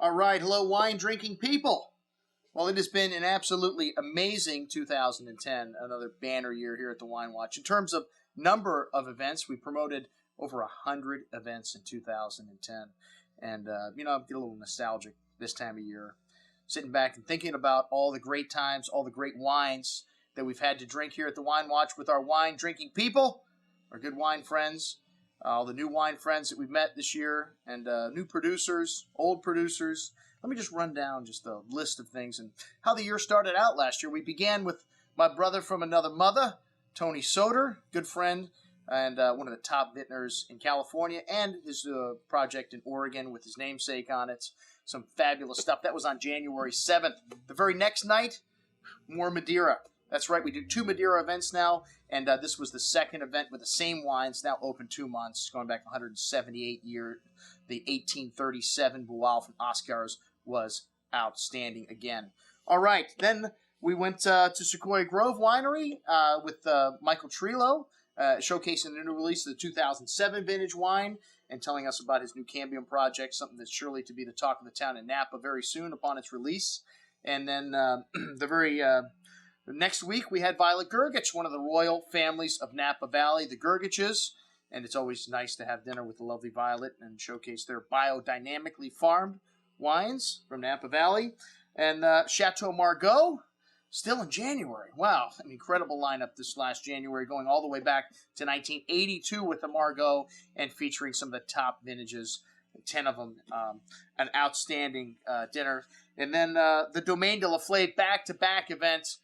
All right, hello, wine drinking people. Well, it has been an absolutely amazing 2010, another banner year here at the Wine Watch. In terms of number of events, we promoted over 100 events in 2010. And, I get a little nostalgic this time of year, sitting back and thinking about all the great times, all the great wines that we've had to drink here at the Wine Watch with our wine drinking people, our good wine friends, all the new wine friends that we've met this year, and new producers, old producers. Let me just run down just a list of things and how the year started out last year. We began with my brother from another mother, Tony Soder, good friend, and one of the top vintners in California, and his project in Oregon with his namesake on it. Some fabulous stuff. That was on January 7th. The very next night, more Madeira. That's right, we do 2 Madeira events now, and this was the second event with the same wines, now open 2 months, going back 178 years. The 1837 Boal from Oscars was outstanding again. All right, then we went to Sequoia Grove Winery with Michael Trillo, showcasing the new release of the 2007 vintage wine and telling us about his new Cambium project, something that's surely to be the talk of the town in Napa very soon upon its release. And then next week, we had Violet Gergich, one of the royal families of Napa Valley, the Gergiches, and it's always nice to have dinner with the lovely Violet and showcase their biodynamically farmed wines from Napa Valley. And Chateau Margaux, still in January. Wow, an incredible lineup this last January, going all the way back to 1982 with the Margaux and featuring some of the top vintages, 10 of them, an outstanding dinner. And then the Domaine de la Flave back-to-back events,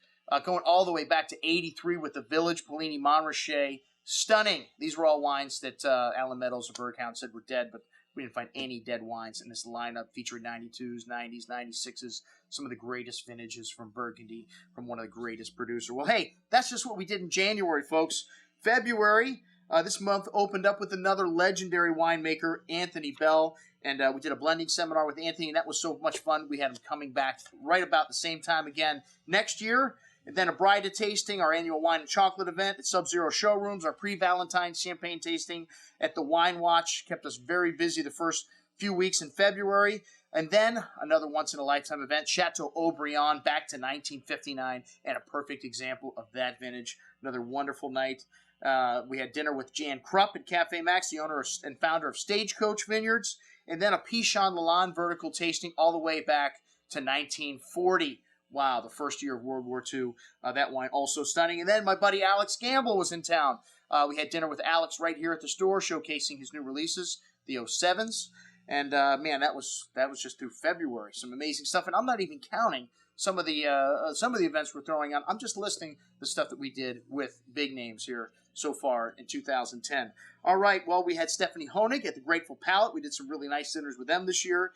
going all the way back to 83 with the Village Polini Montrachet. Stunning. These were all wines that Alan Meadows of Berghound said were dead, but we didn't find any dead wines in this lineup, featuring 92s, 90s, 96s, some of the greatest vintages from Burgundy, from one of the greatest producers. Well, hey, that's just what we did in January, folks. February, this month opened up with another legendary winemaker, Anthony Bell, and we did a blending seminar with Anthony, and that was so much fun. We had him coming back right about the same time again next year. And then a Brida tasting, our annual wine and chocolate event at Sub-Zero Showrooms, our pre-Valentine's champagne tasting at the Wine Watch. Kept us very busy the first few weeks in February. And then another once-in-a-lifetime event, Chateau Aubryon, back to 1959, and a perfect example of that vintage. Another wonderful night. We had dinner with Jan Krupp at Cafe Max, the owner and founder of Stagecoach Vineyards. And then a Pichon Lalande vertical tasting all the way back to 1940. Wow, the first year of World War II. That wine also stunning. And then my buddy Alex Gamble was in town. We had dinner with Alex right here at the store, showcasing his new releases, the 07s. And man, that was just through February. Some amazing stuff. And I'm not even counting some of the events we're throwing on. I'm just listing the stuff that we did with big names here so far in 2010. All right, well, we had Stephanie Honig at the Grateful Palate. We did some really nice dinners with them this year.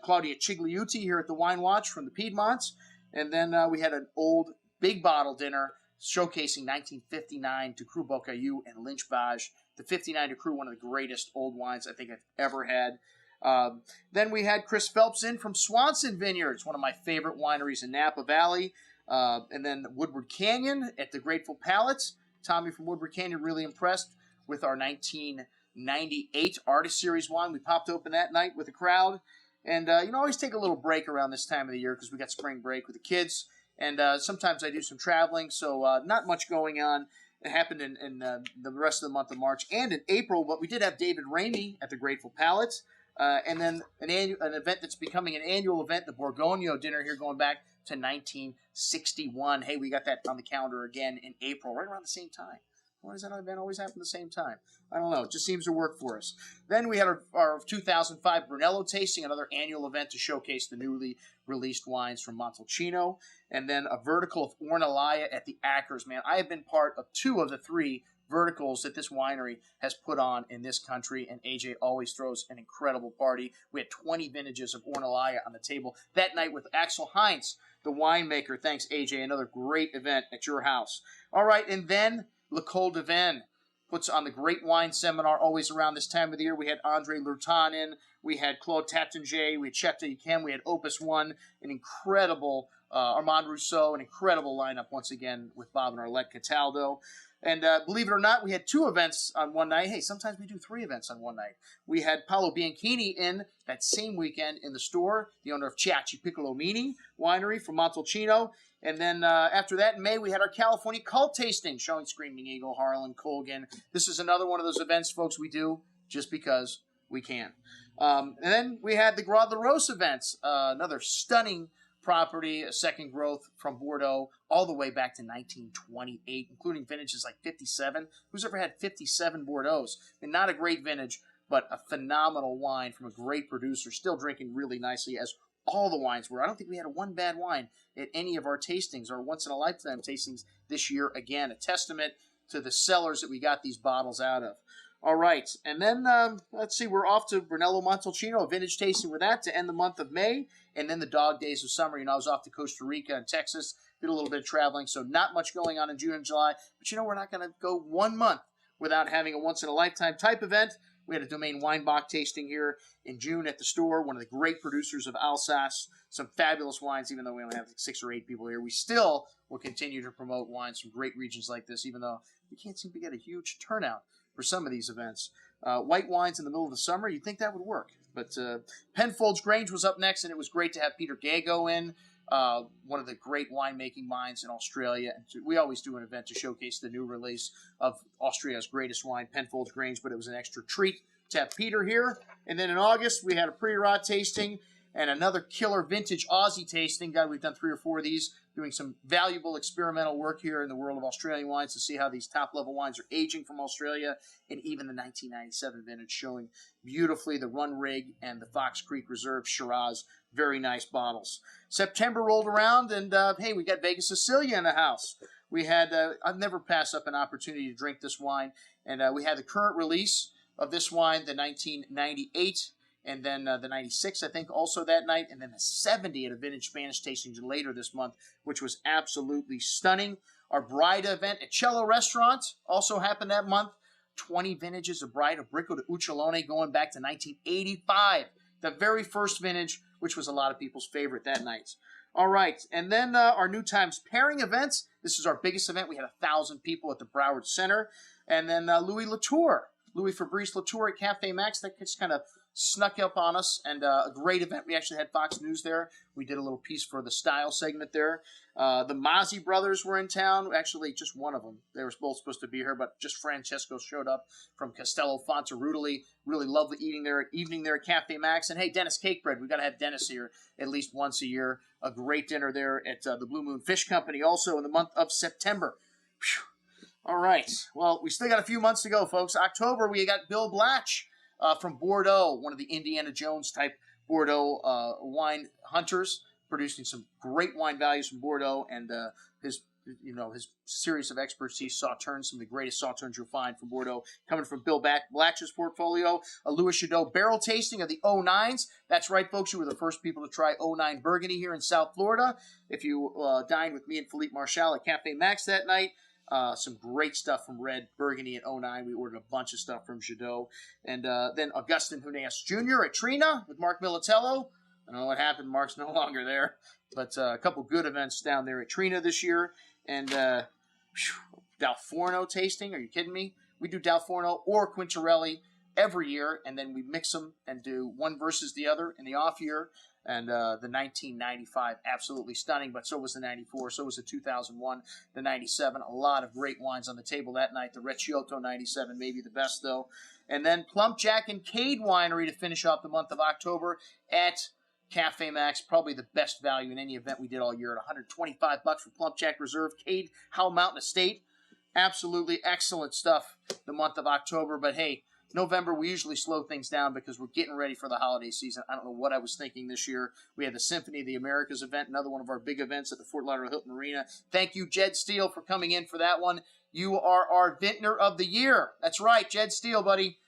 Claudia Cigliuti here at the Wine Watch from the Piedmonts. And then we had an old big bottle dinner showcasing 1959 to Cru Beaucaillou and Lynch Bages. The 59 to Cru, one of the greatest old wines I think I've ever had. Then we had Chris Phelps in from Swanson Vineyards, one of my favorite wineries in Napa Valley. And then Woodward Canyon at the Grateful Palate. Tommy from Woodward Canyon really impressed with our 1998 Artist Series wine. We popped open that night with a crowd. And, always take a little break around this time of the year because we got spring break with the kids. And sometimes I do some traveling, so not much going on. It happened in the rest of the month of March and in April, but we did have David Ramey at the Grateful Palate. And then an event that's becoming an annual event, the Borgogno dinner here going back to 1961. Hey, we got that on the calendar again in April, right around the same time. Why does that event always happen at the same time? I don't know. It just seems to work for us. Then we had our 2005 Brunello tasting, another annual event to showcase the newly released wines from Montalcino. And then a vertical of Ornellaia at the Ackers. Man, I have been part of 2 of the 3 verticals that this winery has put on in this country, and AJ always throws an incredible party. We had 20 vintages of Ornellaia on the table that night with Axel Heinz, the winemaker. Thanks, AJ. Another great event at your house. All right, and then Le Col de Vin puts on the Great Wine Seminar always around this time of the year. We had Andre Lurton in. We had Claude Tattinger. We had Chef Yquem. We had Opus One, an incredible Armand Rousseau, an incredible lineup once again with Bob and Arlette Cataldo. And believe it or not, we had 2 events on one night. Hey, sometimes we do 3 events on one night. We had Paolo Bianchini in that same weekend in the store, the owner of Ciacci Piccolomini Winery from Montalcino. And then after that, in May, we had our California Cult Tasting, showing Screaming Eagle, Harlan, Colgan. This is another one of those events, folks, we do just because we can. And then we had the Grand La Rose events, another stunning property, a second growth from Bordeaux, all the way back to 1928, including vintages like 57. Who's ever had 57 Bordeaux's? I mean, not a great vintage, but a phenomenal wine from a great producer, still drinking really nicely, as all the wines were. I don't think we had one bad wine at any of our tastings, or once-in-a-lifetime tastings this year. Again, a testament to the cellars that we got these bottles out of. All right, and then let's see, we're off to Brunello Montalcino, a vintage tasting with that to end the month of May, and then the dog days of summer. You know, I was off to Costa Rica and Texas, did a little bit of traveling, so not much going on in June and July. But you know, we're not going to go 1 month without having a once-in-a-lifetime type event. We had a Domaine Weinbach tasting here in June at the store, one of the great producers of Alsace. Some fabulous wines, even though we only have like 6 or 8 people here. We still will continue to promote wines from great regions like this, even though we can't seem to get a huge turnout for some of these events. White wines in the middle of the summer, you'd think that would work. But Penfolds Grange was up next, and it was great to have Peter Gago in, one of the great winemaking minds in Australia. And we always do an event to showcase the new release of Austria's greatest wine, Penfolds Grange, but it was an extra treat to have Peter here. And then in August, we had a Priorat tasting and another killer vintage Aussie tasting. God, we've done 3 or 4 of these, doing some valuable experimental work here in the world of Australian wines to see how these top-level wines are aging from Australia, and even the 1997 vintage showing beautifully the Run Rig and the Fox Creek Reserve Shiraz. Very nice bottles. September rolled around, and hey, we got Vegas Sicilia in the house. We had, I've never passed up an opportunity to drink this wine, and we had the current release of this wine, the 1998, and then the 96, I think, also that night, and then the 70 at a vintage Spanish tasting later this month, which was absolutely stunning. Our Bride event at Cello Restaurant also happened that month. 20 vintages of Bride of Bricco de Uccelone going back to 1985, the very first vintage, which was a lot of people's favorite that night. All right, and then our New Times pairing events. This is our biggest event. We had 1,000 people at the Broward Center. And then Louis Latour, Louis Fabrice Latour at Cafe Max. That just kind of snuck up on us, and a great event. We actually had Fox News there. We did a little piece for the style segment there. The Mazzi brothers were in town. Actually, just one of them. They were both supposed to be here, but just Francesco showed up from Castello Fontarudoli. Really lovely evening there at Cafe Max. And hey, Dennis Cakebread. We got to have Dennis here at least once a year. A great dinner there at the Blue Moon Fish Company also in the month of September. Whew. All right. Well, we still got a few months to go, folks. October, we got Bill Blatch from Bordeaux, one of the Indiana Jones type Bordeaux wine hunters, producing some great wine values from Bordeaux, and his series of expertise sauternes, some of the greatest sauternes you'll find from Bordeaux, coming from Bill Blatch's portfolio. A Louis Jadot barrel tasting of the 09s. That's right, folks. You were the first people to try 09 Burgundy here in South Florida. If you dined with me and Philippe Marchal at Cafe Max that night, some great stuff from Red Burgundy at 09. We ordered a bunch of stuff from Jadot. And then Augustin Huneas Jr. at Trina with Mark Militello. I don't know what happened. Mark's no longer there. But a couple good events down there at Trina this year. And Dalforno tasting. Are you kidding me? We do Dalforno or Quintarelli every year, and then we mix them and do one versus the other in the off year. And the 1995, absolutely stunning, but so was the 94, so was the 2001, the 97. A lot of great wines on the table that night. The Recioto 97, maybe the best, though. And then Plump Jack and Cade Winery to finish off the month of October at Cafe Max. Probably the best value in any event we did all year at $125 for Plump Jack Reserve. Cade Howell Mountain Estate. Absolutely excellent stuff the month of October, but hey, November, we usually slow things down because we're getting ready for the holiday season. I don't know what I was thinking this year. We had the Symphony of the Americas event, another one of our big events at the Fort Lauderdale Hilton Arena. Thank you, Jed Steele, for coming in for that one. You are our Vintner of the Year. That's right, Jed Steele, buddy.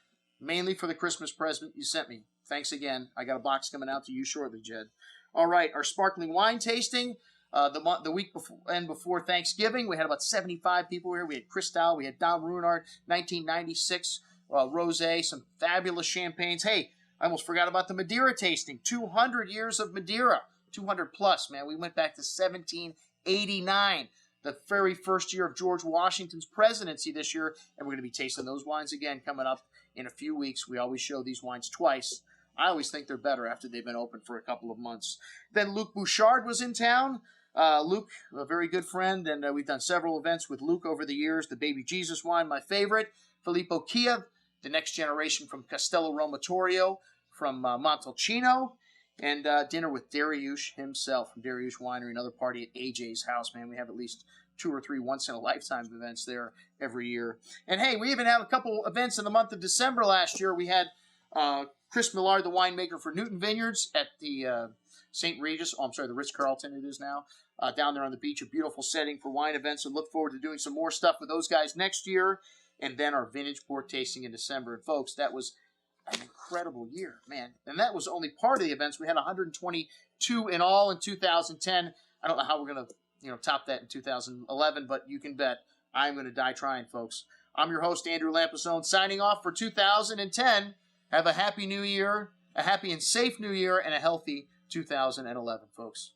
Mainly for the Christmas present you sent me. Thanks again. I got a box coming out to you shortly, Jed. All right, our sparkling wine tasting. The week before Thanksgiving, we had about 75 people here. We had Cristal, we had Dom Ruinart, 1996 rosé, some fabulous champagnes. Hey, I almost forgot about the Madeira tasting. 200 years of Madeira, 200 plus, man. We went back to 1789. the very first year of George Washington's presidency this year, and we're going to be tasting those wines again coming up in a few weeks. We always show these wines twice. I always think they're better after they've been open for a couple of months. Then Luc Bouchard was in town. Luc, a very good friend, and we've done several events with Luc over the years. The Baby Jesus wine, my favorite. Filippo Kiev, the next generation from Castello Romatorio, from Montalcino. And dinner with Dariush himself from Dariush Winery, another party at AJ's house, man. We have at least 2 or 3 once-in-a-lifetime events there every year. And, hey, we even had a couple events in the month of December last year. We had Chris Millard, the winemaker for Newton Vineyards at the St. Regis, the Ritz-Carlton it is now, down there on the beach. A beautiful setting for wine events, and look forward to doing some more stuff with those guys next year. And then our vintage port tasting in December. And, folks, that was an incredible year, man. And that was only part of the events. We had 122 in all in 2010. I don't know how we're going to top that in 2011, but you can bet I'm going to die trying, folks. I'm your host, Andrew Lampasone, signing off for 2010. Have a happy new year, a happy and safe new year, and a healthy 2011, folks.